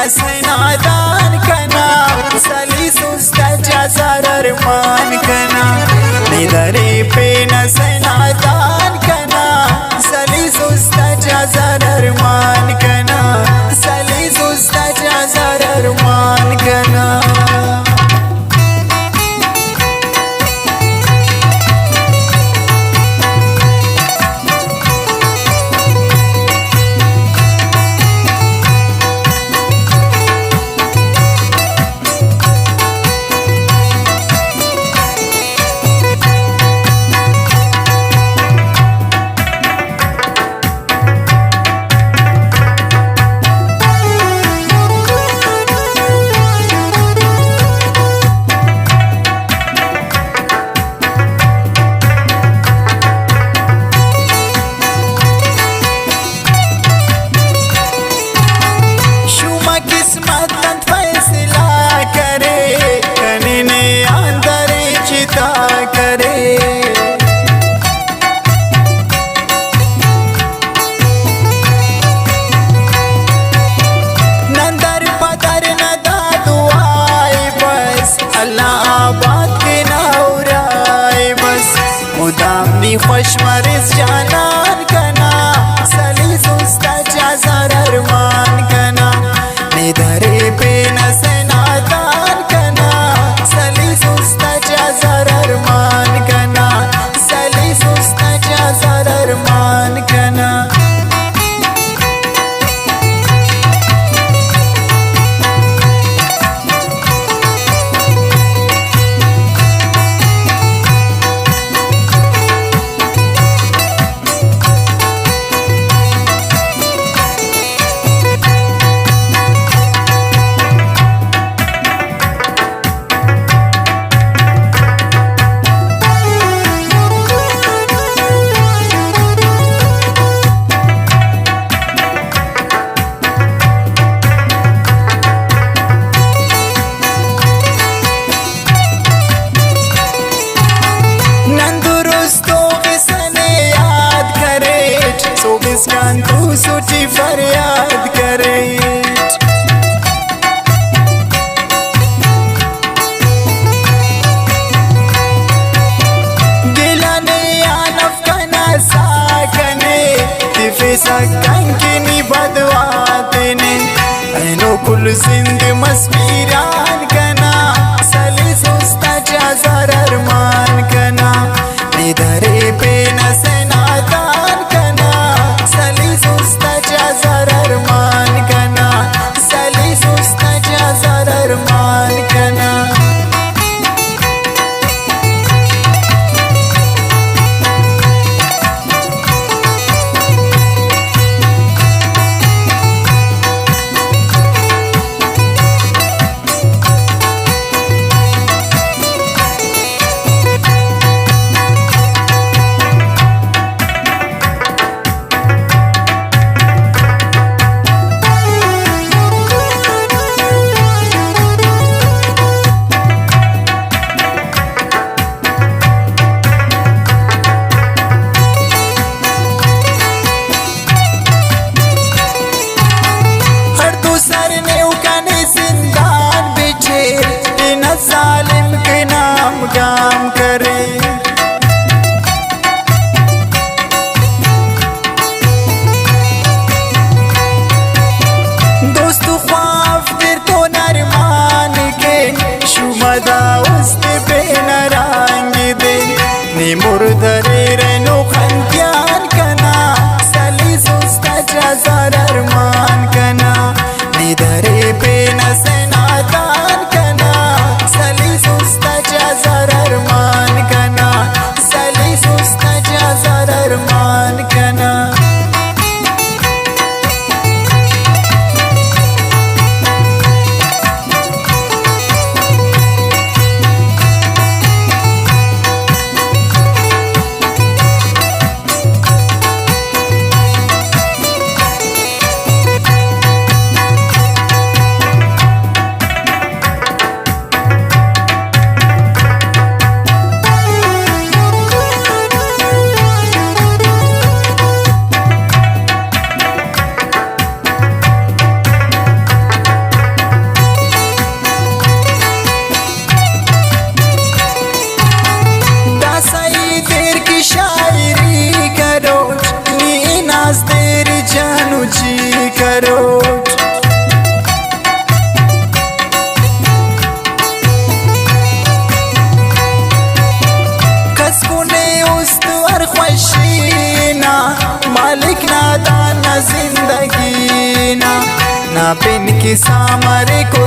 नसनादान कना सली सुस्ताच्या जारर मान कना निदरे पे नसनादान कना सली सुस्ताच्या जारर मान कना सली सुस्ताच्या जारर मान कना खुश मरिज जानान कना सली सुस्ताच्या जारर मान कना निधरे पे नसनादान कना सली सुस्ताच्या जारर मान कना सली सुस्ताच्या जारर मान कना तू सोची फरियाद करे गिलाने आनफ कना साकने तिफे सकंकिनी बदवाते ने ऐनो कुल सिंध मस्मीरान कना सली सुस्ताच्या जारर मान कना निधरे पे नसनादान कना सली सुस्ताच्या जारर मान कना सली सुस्ताच्या जारर मान कना कि सामरे को